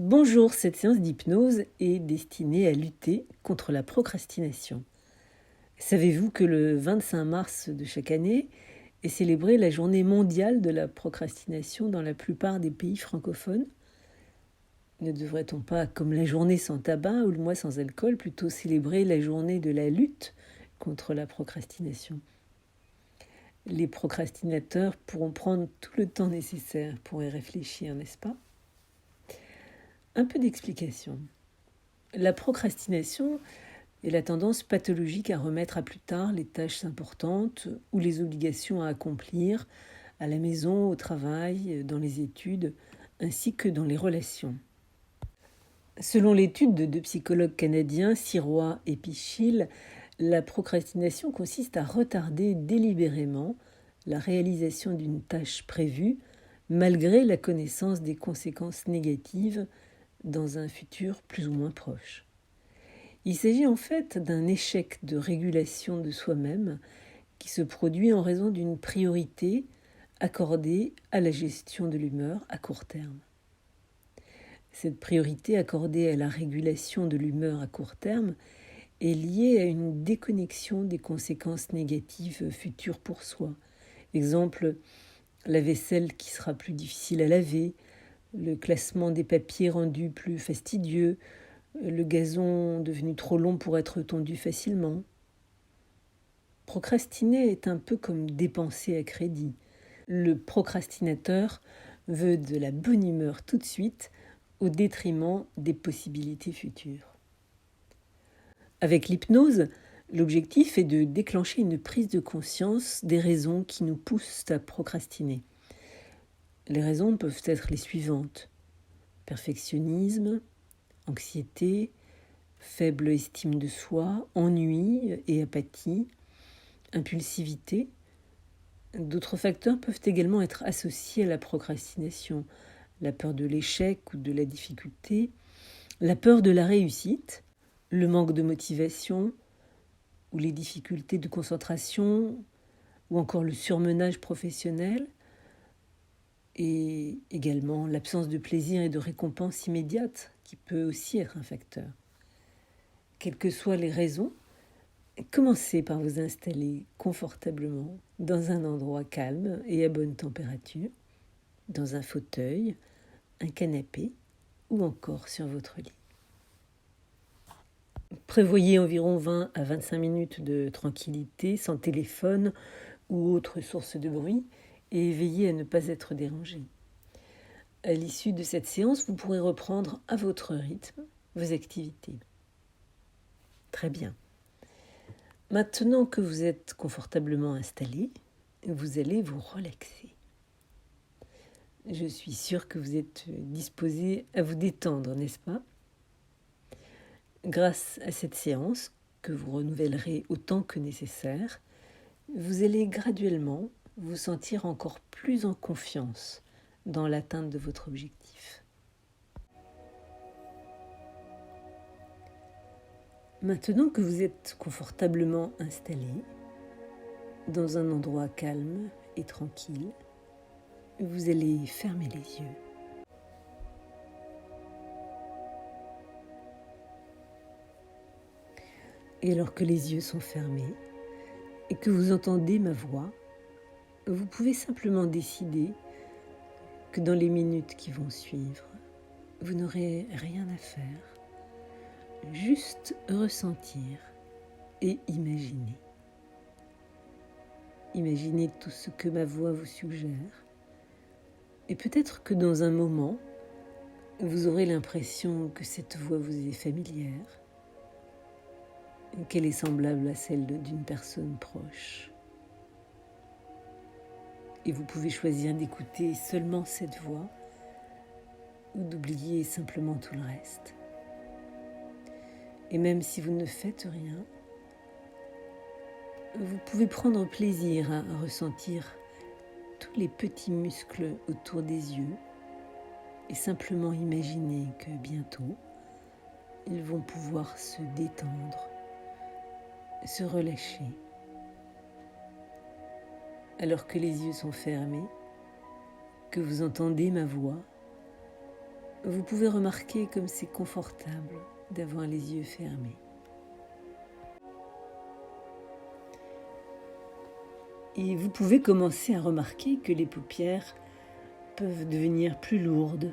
Bonjour, cette séance d'hypnose est destinée à lutter contre la procrastination. Savez-vous que le 25 mars de chaque année est célébrée la journée mondiale de la procrastination dans la plupart des pays francophones? Ne devrait-on pas, comme la journée sans tabac ou le mois sans alcool, plutôt célébrer la journée de la lutte contre la procrastination? Les procrastinateurs pourront prendre tout le temps nécessaire pour y réfléchir, n'est-ce pas? Un peu d'explication. La procrastination est la tendance pathologique à remettre à plus tard les tâches importantes ou les obligations à accomplir à la maison, au travail, dans les études, ainsi que dans les relations. Selon l'étude de deux psychologues canadiens, Sirois et Pichil, la procrastination consiste à retarder délibérément la réalisation d'une tâche prévue malgré la connaissance des conséquences négatives dans un futur plus ou moins proche. Il s'agit en fait d'un échec de régulation de soi-même qui se produit en raison d'une priorité accordée à la gestion de l'humeur à court terme. Cette priorité accordée à la régulation de l'humeur à court terme est liée à une déconnexion des conséquences négatives futures pour soi. Exemple, la vaisselle qui sera plus difficile à laver, le classement des papiers rendu plus fastidieux, le gazon devenu trop long pour être tondu facilement. Procrastiner est un peu comme dépenser à crédit. Le procrastinateur veut de la bonne humeur tout de suite au détriment des possibilités futures. Avec l'hypnose, l'objectif est de déclencher une prise de conscience des raisons qui nous poussent à procrastiner. Les raisons peuvent être les suivantes: perfectionnisme, anxiété, faible estime de soi, ennui et apathie, impulsivité. D'autres facteurs peuvent également être associés à la procrastination: la peur de l'échec ou de la difficulté, la peur de la réussite, le manque de motivation ou les difficultés de concentration ou encore le surmenage professionnel, et également l'absence de plaisir et de récompense immédiate qui peut aussi être un facteur. Quelles que soient les raisons, commencez par vous installer confortablement dans un endroit calme et à bonne température, dans un fauteuil, un canapé ou encore sur votre lit. Prévoyez environ 20 à 25 minutes de tranquillité, sans téléphone ou autre source de bruit, et veillez à ne pas être dérangé. À l'issue de cette séance, vous pourrez reprendre à votre rythme vos activités. Très bien. Maintenant que vous êtes confortablement installé, vous allez vous relaxer. Je suis sûre que vous êtes disposé à vous détendre, n'est-ce pas? Grâce à cette séance, que vous renouvellerez autant que nécessaire, vous allez graduellement vous sentir encore plus en confiance dans l'atteinte de votre objectif. Maintenant que vous êtes confortablement installé, dans un endroit calme et tranquille, vous allez fermer les yeux. Et alors que les yeux sont fermés et que vous entendez ma voix, vous pouvez simplement décider que dans les minutes qui vont suivre, vous n'aurez rien à faire, juste ressentir et imaginer. Imaginez tout ce que ma voix vous suggère, et peut-être que dans un moment, vous aurez l'impression que cette voix vous est familière, qu'elle est semblable à celle d'une personne proche. Et vous pouvez choisir d'écouter seulement cette voix ou d'oublier simplement tout le reste. Et même si vous ne faites rien, vous pouvez prendre plaisir à ressentir tous les petits muscles autour des yeux et simplement imaginer que bientôt, ils vont pouvoir se détendre, se relâcher. Alors que les yeux sont fermés, que vous entendez ma voix vous pouvez remarquer comme c'est confortable d'avoir les yeux fermés. Et vous pouvez commencer à remarquer que les paupières peuvent devenir plus lourdes,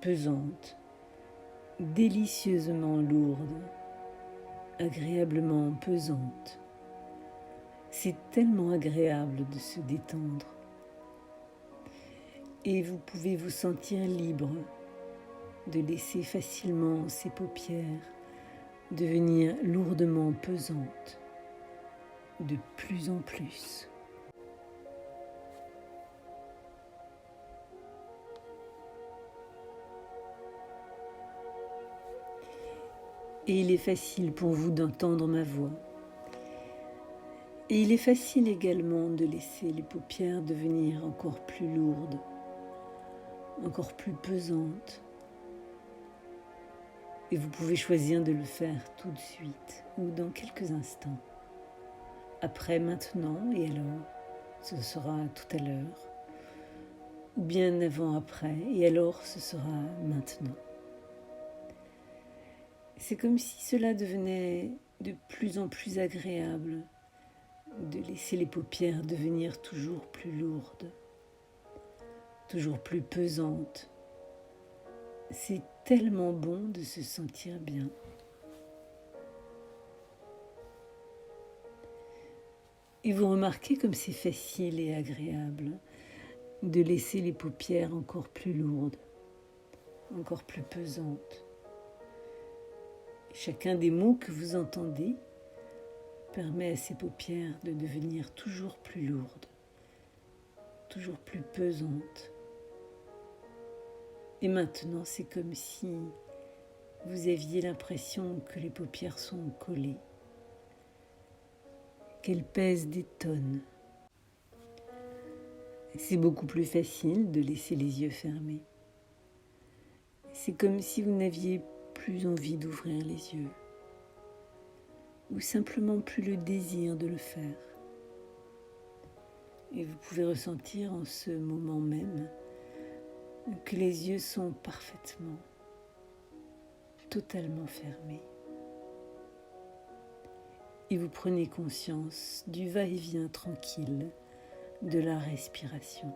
pesantes, délicieusement lourdes, agréablement pesantes. C'est tellement agréable de se détendre. Et vous pouvez vous sentir libre de laisser facilement ces paupières devenir lourdement pesantes de plus en plus. Et il est facile pour vous d'entendre ma voix. Et il est facile également de laisser les paupières devenir encore plus lourdes, encore plus pesantes. Et vous pouvez choisir de le faire tout de suite ou dans quelques instants. Après, maintenant et alors, ce sera tout à l'heure. Ou bien avant, après, et alors ce sera maintenant. C'est comme si cela devenait de plus en plus agréable de laisser les paupières devenir toujours plus lourdes, toujours plus pesantes. C'est tellement bon de se sentir bien. Et vous remarquez comme c'est facile et agréable de laisser les paupières encore plus lourdes, encore plus pesantes. Chacun des mots que vous entendez permet à ces paupières de devenir toujours plus lourdes, toujours plus pesantes. Et maintenant, c'est comme si vous aviez l'impression que les paupières sont collées, qu'elles pèsent des tonnes. C'est beaucoup plus facile de laisser les yeux fermés. C'est comme si vous n'aviez plus envie d'ouvrir les yeux, ou simplement plus le désir de le faire. Et vous pouvez ressentir en ce moment même que les yeux sont parfaitement, totalement fermés. Et vous prenez conscience du va-et-vient tranquille de la respiration.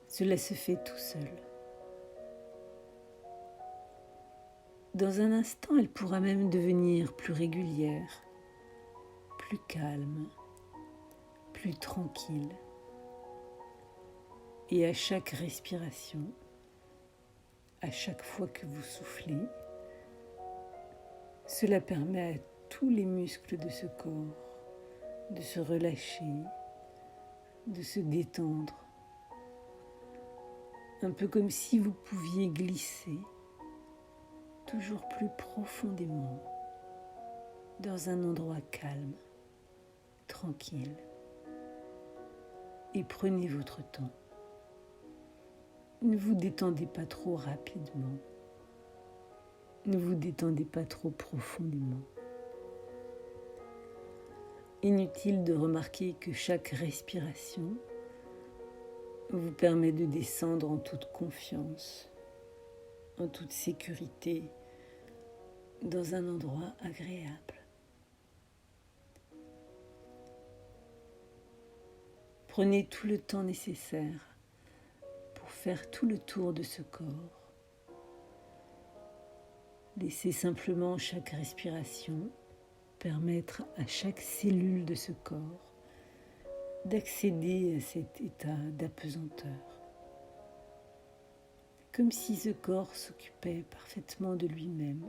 Cela se fait tout seul. Dans un instant, elle pourra même devenir plus régulière, plus calme, plus tranquille. Et à chaque respiration, à chaque fois que vous soufflez, cela permet à tous les muscles de ce corps de se relâcher, de se détendre. Un peu comme si vous pouviez glisser toujours plus profondément dans un endroit calme, tranquille. Et prenez votre temps. Ne vous détendez pas trop rapidement. Ne vous détendez pas trop profondément. Inutile de remarquer que chaque respiration vous permet de descendre en toute confiance, en toute sécurité, dans un endroit agréable. Prenez tout le temps nécessaire pour faire tout le tour de ce corps. Laissez simplement chaque respiration permettre à chaque cellule de ce corps d'accéder à cet état d'apesanteur. Comme si ce corps s'occupait parfaitement de lui-même,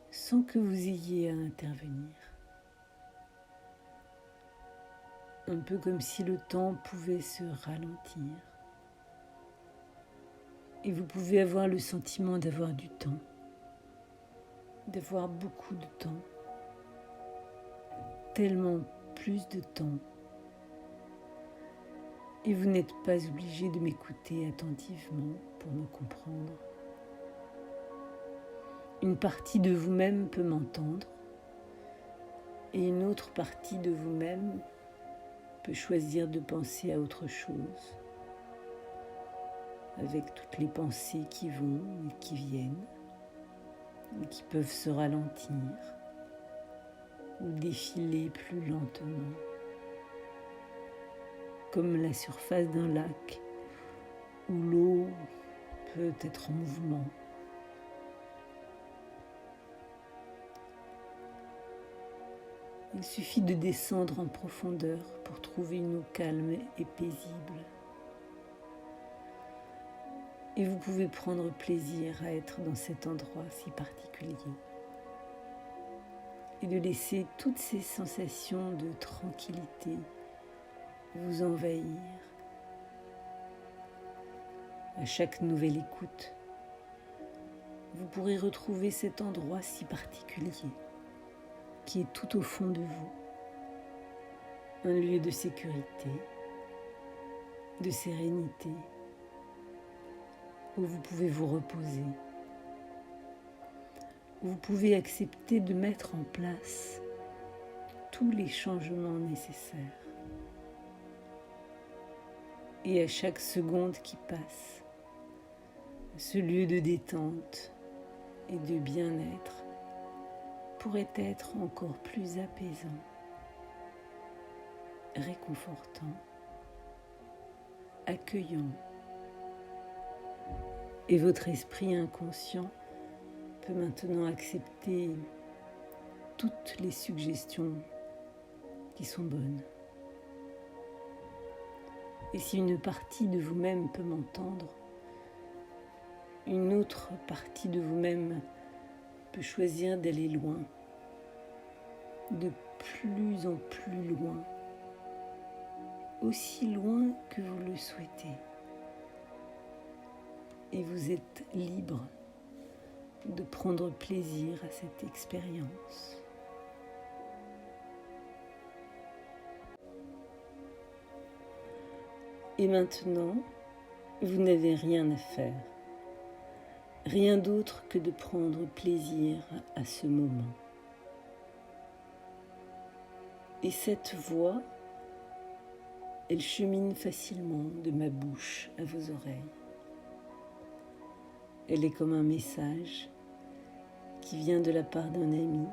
sans que vous ayez à intervenir. Un peu comme si le temps pouvait se ralentir. Et vous pouvez avoir le sentiment d'avoir du temps, d'avoir beaucoup de temps, tellement plus de temps. Et vous n'êtes pas obligé de m'écouter attentivement pour me comprendre. Une partie de vous-même peut m'entendre et une autre partie de vous-même peut choisir de penser à autre chose. avec toutes les pensées qui vont et qui viennent, et qui peuvent se ralentir ou défiler plus lentement, comme la surface d'un lac où l'eau peut être en mouvement. Il suffit de descendre en profondeur pour trouver une eau calme et paisible. Et vous pouvez prendre plaisir à être dans cet endroit si particulier. Et de laisser toutes ces sensations de tranquillité vous envahir. À chaque nouvelle écoute, vous pourrez retrouver cet endroit si particulier qui est tout au fond de vous, un lieu de sécurité, de sérénité, où vous pouvez vous reposer, où vous pouvez accepter de mettre en place tous les changements nécessaires. Et à chaque seconde qui passe, ce lieu de détente et de bien-être pourrait être encore plus apaisant, réconfortant, accueillant. Et votre esprit inconscient peut maintenant accepter toutes les suggestions qui sont bonnes. Et si une partie de vous-même peut m'entendre, une autre partie de vous-même peut choisir d'aller loin, de plus en plus loin, aussi loin que vous le souhaitez. Et vous êtes libre de prendre plaisir à cette expérience. Et maintenant, vous n'avez rien à faire. Rien d'autre que de prendre plaisir à ce moment. Et cette voix, elle chemine facilement de ma bouche à vos oreilles. Elle est comme un message qui vient de la part d'un ami.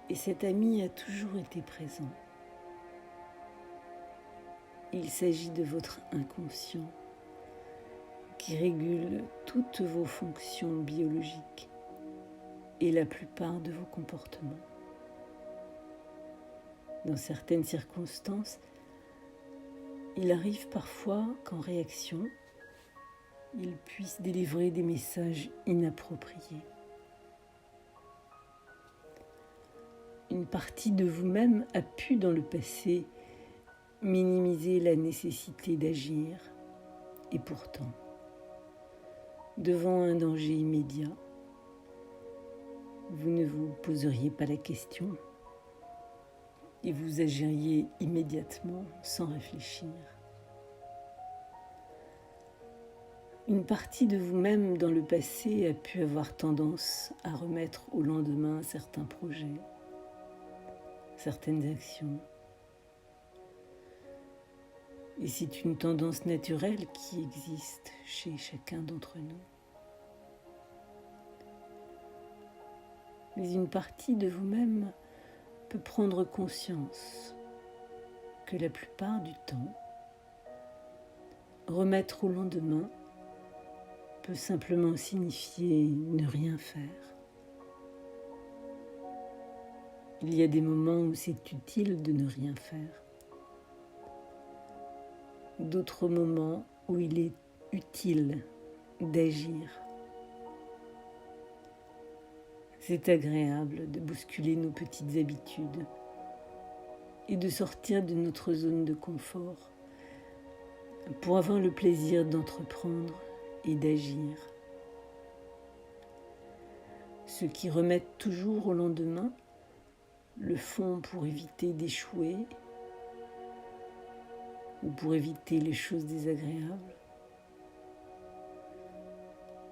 Et cet ami a toujours été présent. Il s'agit de votre inconscient qui régule toutes vos fonctions biologiques et la plupart de vos comportements. Dans certaines circonstances, il arrive parfois qu'en réaction, il puisse délivrer des messages inappropriés. Une partie de vous-même a pu dans le passé minimiser la nécessité d'agir, et pourtant, devant un danger immédiat, vous ne vous poseriez pas la question et vous agiriez immédiatement sans réfléchir. Une partie de vous-même dans le passé a pu avoir tendance à remettre au lendemain certains projets, certaines actions. Et c'est une tendance naturelle qui existe chez chacun d'entre nous. Mais une partie de vous-même peut prendre conscience que la plupart du temps, remettre au lendemain peut simplement signifier ne rien faire. Il y a des moments où c'est utile de ne rien faire. D'autres moments où il est utile d'agir. C'est agréable de bousculer nos petites habitudes et de sortir de notre zone de confort pour avoir le plaisir d'entreprendre et d'agir. Ceux qui remettent toujours au lendemain le font pour éviter d'échouer ou pour éviter les choses désagréables.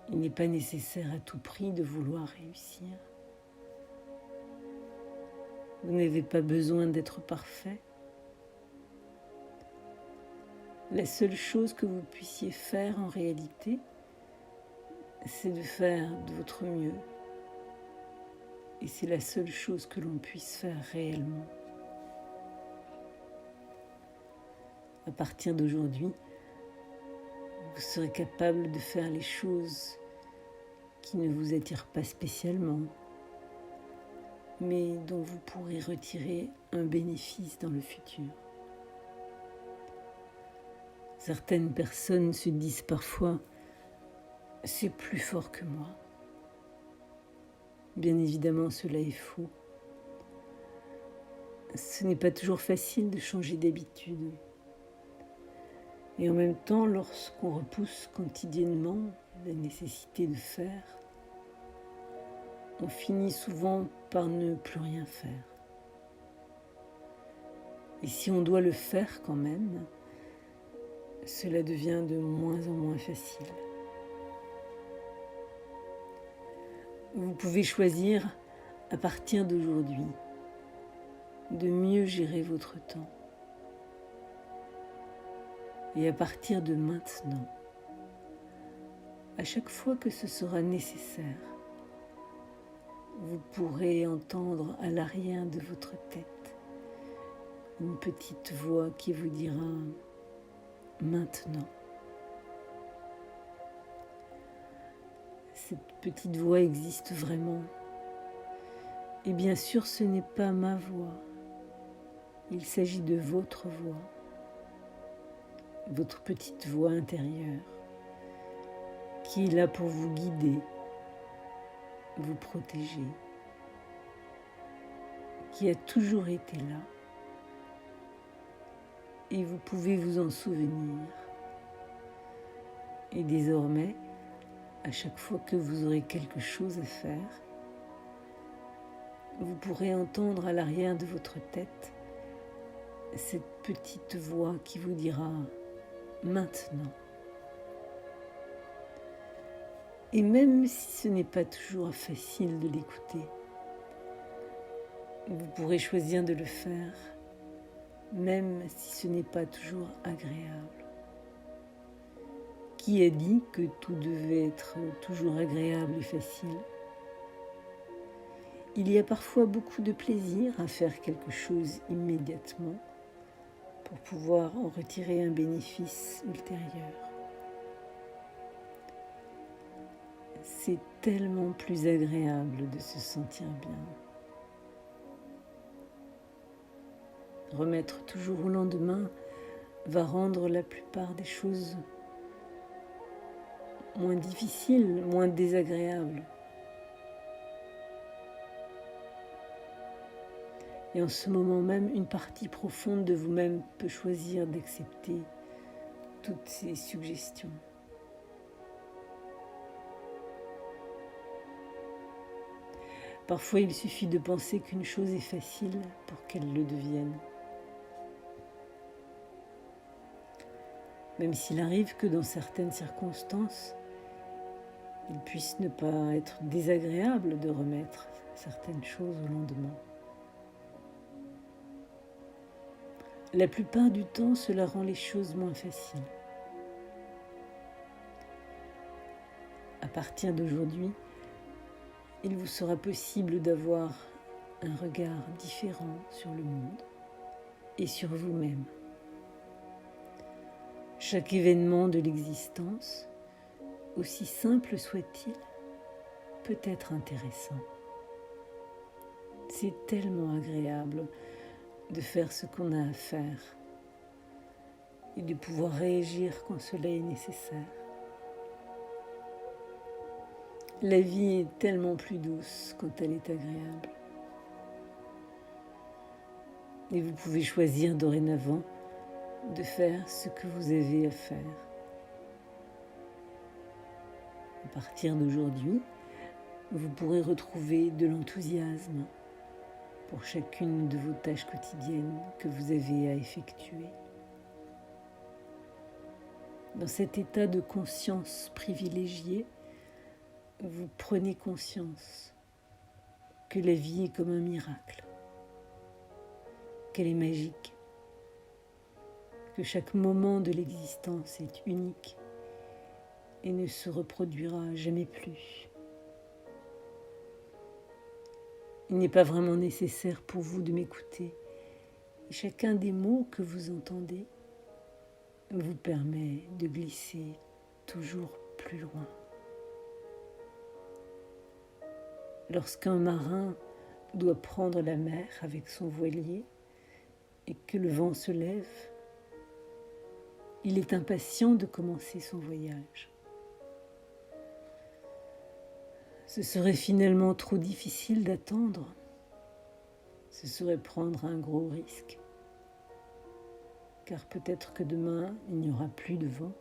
Il n'est pas nécessaire à tout prix de vouloir réussir. Vous n'avez pas besoin d'être parfait. La seule chose que vous puissiez faire en réalité, c'est de faire de votre mieux. Et c'est la seule chose que l'on puisse faire réellement. À partir d'aujourd'hui, vous serez capable de faire les choses qui ne vous attirent pas spécialement, mais dont vous pourrez retirer un bénéfice dans le futur. Certaines personnes se disent parfois « c'est plus fort que moi ». Bien évidemment, cela est faux. Ce n'est pas toujours facile de changer d'habitude. Et en même temps, lorsqu'on repousse quotidiennement la nécessité de faire, on finit souvent par ne plus rien faire. Et si on doit le faire quand même, cela devient de moins en moins facile. Vous pouvez choisir à partir d'aujourd'hui de mieux gérer votre temps. Et à partir de maintenant, à chaque fois que ce sera nécessaire, vous pourrez entendre à l'arrière de votre tête une petite voix qui vous dira « maintenant ». Cette petite voix existe vraiment. Et bien sûr, ce n'est pas ma voix. Il s'agit de votre voix, votre petite voix intérieure, qui est là pour vous guider, vous protéger, qui a toujours été là, et vous pouvez vous en souvenir. Et désormais, à chaque fois que vous aurez quelque chose à faire, vous pourrez entendre à l'arrière de votre tête cette petite voix qui vous dira « maintenant ». Et même si ce n'est pas toujours facile de l'écouter, vous pourrez choisir de le faire, même si ce n'est pas toujours agréable. Qui a dit que tout devait être toujours agréable et facile ? Il y a parfois beaucoup de plaisir à faire quelque chose immédiatement pour pouvoir en retirer un bénéfice ultérieur. C'est tellement plus agréable de se sentir bien. Remettre toujours au lendemain va rendre la plupart des choses moins difficiles, moins désagréables. Et en ce moment même, une partie profonde de vous-même peut choisir d'accepter toutes ces suggestions. Parfois, il suffit de penser qu'une chose est facile pour qu'elle le devienne. Même s'il arrive que dans certaines circonstances, il puisse ne pas être désagréable de remettre certaines choses au lendemain. La plupart du temps, cela rend les choses moins faciles. À partir d'aujourd'hui, il vous sera possible d'avoir un regard différent sur le monde et sur vous-même. Chaque événement de l'existence, aussi simple soit-il, peut être intéressant. C'est tellement agréable de faire ce qu'on a à faire et de pouvoir réagir quand cela est nécessaire. La vie est tellement plus douce quand elle est agréable. Et vous pouvez choisir dorénavant de faire ce que vous avez à faire. À partir d'aujourd'hui, vous pourrez retrouver de l'enthousiasme pour chacune de vos tâches quotidiennes que vous avez à effectuer. Dans cet état de conscience privilégié, vous prenez conscience que la vie est comme un miracle, qu'elle est magique, que chaque moment de l'existence est unique et ne se reproduira jamais plus. Il n'est pas vraiment nécessaire pour vous de m'écouter, et chacun des mots que vous entendez vous permet de glisser toujours plus loin. Lorsqu'un marin doit prendre la mer avec son voilier et que le vent se lève, il est impatient de commencer son voyage. Ce serait finalement trop difficile d'attendre. Ce serait prendre un gros risque. Car peut-être que demain, il n'y aura plus de vent.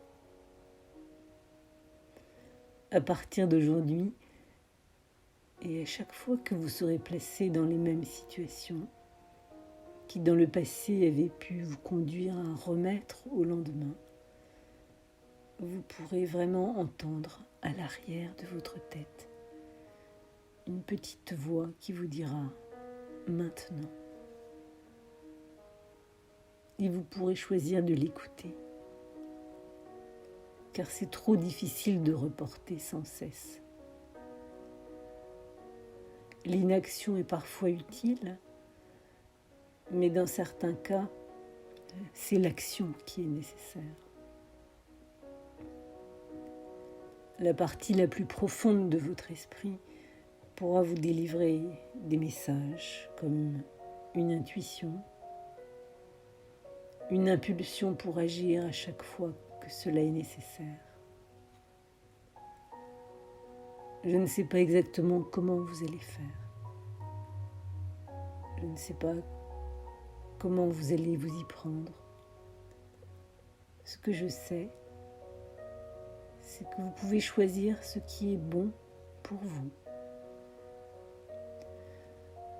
À partir d'aujourd'hui, et à chaque fois que vous serez placé dans les mêmes situations, qui dans le passé avaient pu vous conduire à remettre au lendemain, vous pourrez vraiment entendre à l'arrière de votre tête une petite voix qui vous dira « maintenant ». Et vous pourrez choisir de l'écouter, car c'est trop difficile de reporter sans cesse. L'inaction est parfois utile, mais dans certains cas, c'est l'action qui est nécessaire. La partie la plus profonde de votre esprit pourra vous délivrer des messages comme une intuition, une impulsion pour agir à chaque fois que cela est nécessaire. Je ne sais pas exactement comment vous allez faire. Je ne sais pas comment vous allez vous y prendre. Ce que je sais, c'est que vous pouvez choisir ce qui est bon pour vous.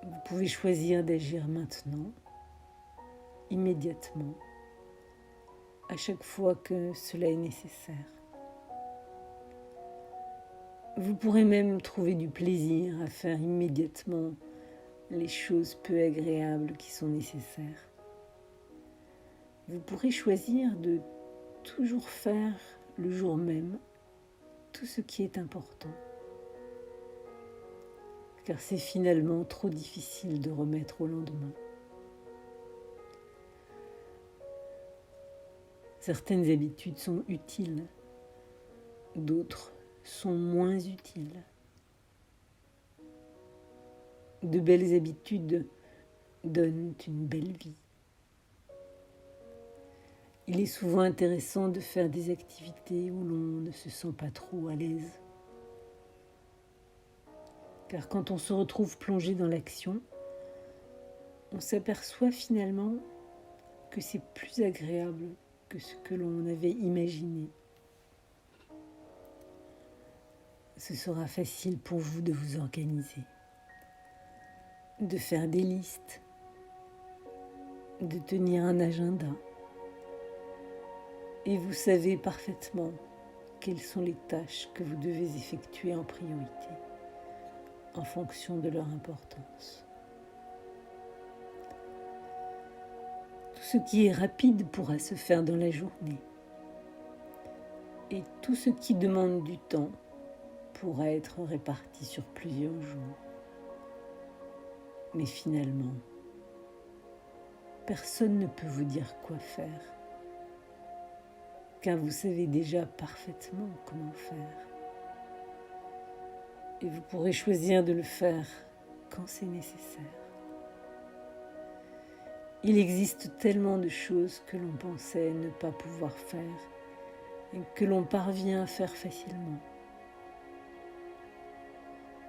Vous pouvez choisir d'agir maintenant, immédiatement, à chaque fois que cela est nécessaire. Vous pourrez même trouver du plaisir à faire immédiatement les choses peu agréables qui sont nécessaires. Vous pourrez choisir de toujours faire le jour même tout ce qui est important. Car c'est finalement trop difficile de remettre au lendemain. Certaines habitudes sont utiles, d'autres sont moins utiles. De belles habitudes donnent une belle vie. Il est souvent intéressant de faire des activités où l'on ne se sent pas trop à l'aise. Car quand on se retrouve plongé dans l'action, on s'aperçoit finalement que c'est plus agréable que ce que l'on avait imaginé. Ce sera facile pour vous de vous organiser, de faire des listes, de tenir un agenda. Et vous savez parfaitement quelles sont les tâches que vous devez effectuer en priorité, en fonction de leur importance. Tout ce qui est rapide pourra se faire dans la journée. Et tout ce qui demande du temps pourra être réparti sur plusieurs jours. Mais finalement, personne ne peut vous dire quoi faire, car vous savez déjà parfaitement comment faire. Et vous pourrez choisir de le faire quand c'est nécessaire. Il existe tellement de choses que l'on pensait ne pas pouvoir faire et que l'on parvient à faire facilement.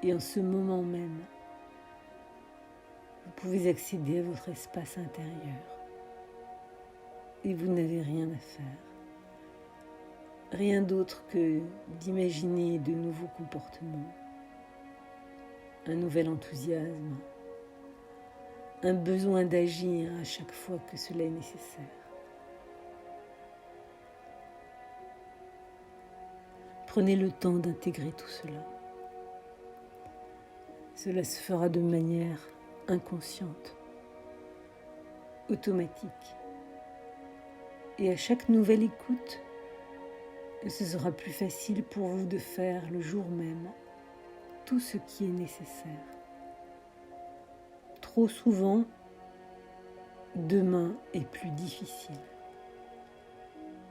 Et en ce moment même, vous pouvez accéder à votre espace intérieur et vous n'avez rien à faire. Rien d'autre que d'imaginer de nouveaux comportements, un nouvel enthousiasme, un besoin d'agir à chaque fois que cela est nécessaire. Prenez le temps d'intégrer tout cela. Cela se fera de manière inconsciente, automatique. Et à chaque nouvelle écoute, ce sera plus facile pour vous de faire le jour même tout ce qui est nécessaire. Trop souvent, demain est plus difficile.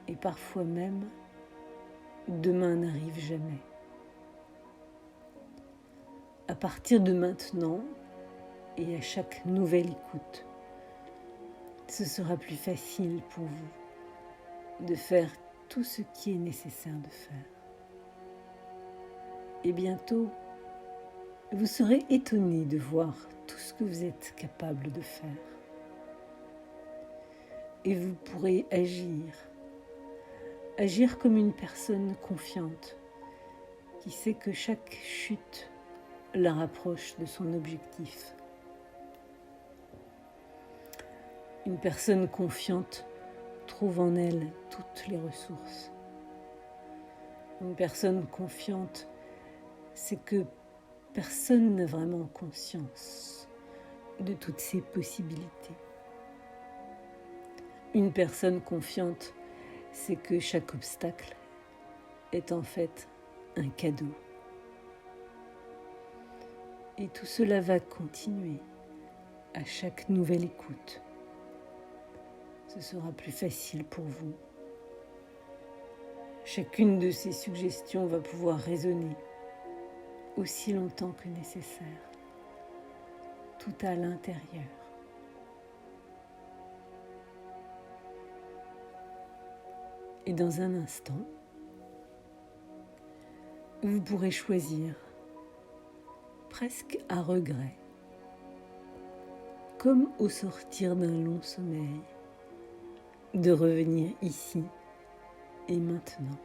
Et parfois même, demain n'arrive jamais. À partir de maintenant et à chaque nouvelle écoute, ce sera plus facile pour vous de faire tout ce qui est nécessaire de faire. Et bientôt, vous serez étonné de voir tout ce que vous êtes capable de faire. Et vous pourrez agir comme une personne confiante qui sait que chaque chute la rapproche de son objectif. Une personne confiante trouve en elle toutes les ressources. Une personne confiante sait que personne n'a vraiment conscience de toutes ses possibilités. Une personne confiante sait que chaque obstacle est en fait un cadeau. Et tout cela va continuer à chaque nouvelle écoute. Ce sera plus facile pour vous. Chacune de ces suggestions va pouvoir résonner aussi longtemps que nécessaire, tout à l'intérieur. Et dans un instant, vous pourrez choisir, presque à regret, comme au sortir d'un long sommeil, de revenir ici et maintenant.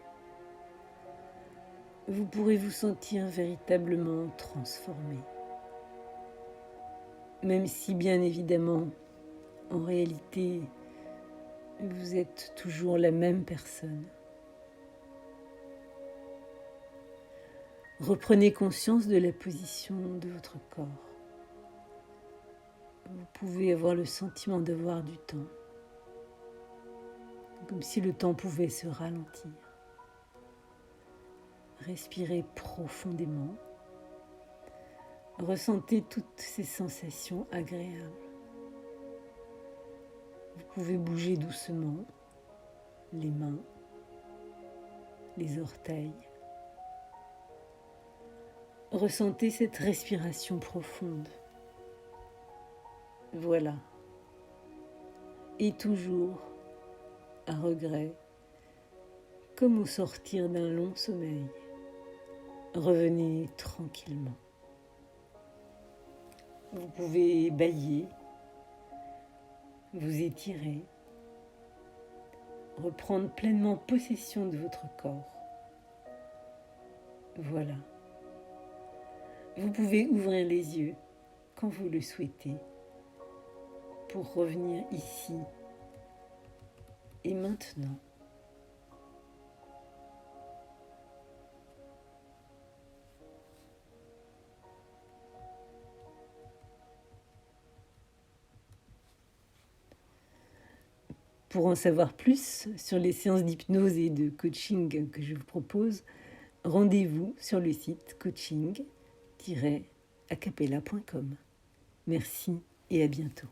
Vous pourrez vous sentir véritablement transformé. Même si, bien évidemment, en réalité, vous êtes toujours la même personne. Reprenez conscience de la position de votre corps. Vous pouvez avoir le sentiment d'avoir du temps, comme si le temps pouvait se ralentir. Respirez profondément. Ressentez toutes ces sensations agréables. Vous pouvez bouger doucement les mains, les orteils. Ressentez cette respiration profonde. Voilà. Et toujours à regret, comme au sortir d'un long sommeil, revenez tranquillement. Vous pouvez bâiller, vous étirer, reprendre pleinement possession de votre corps. Voilà. Vous pouvez ouvrir les yeux quand vous le souhaitez pour revenir ici et maintenant. Pour en savoir plus sur les séances d'hypnose et de coaching que je vous propose, rendez-vous sur le site coaching-acapella.com. Merci et à bientôt.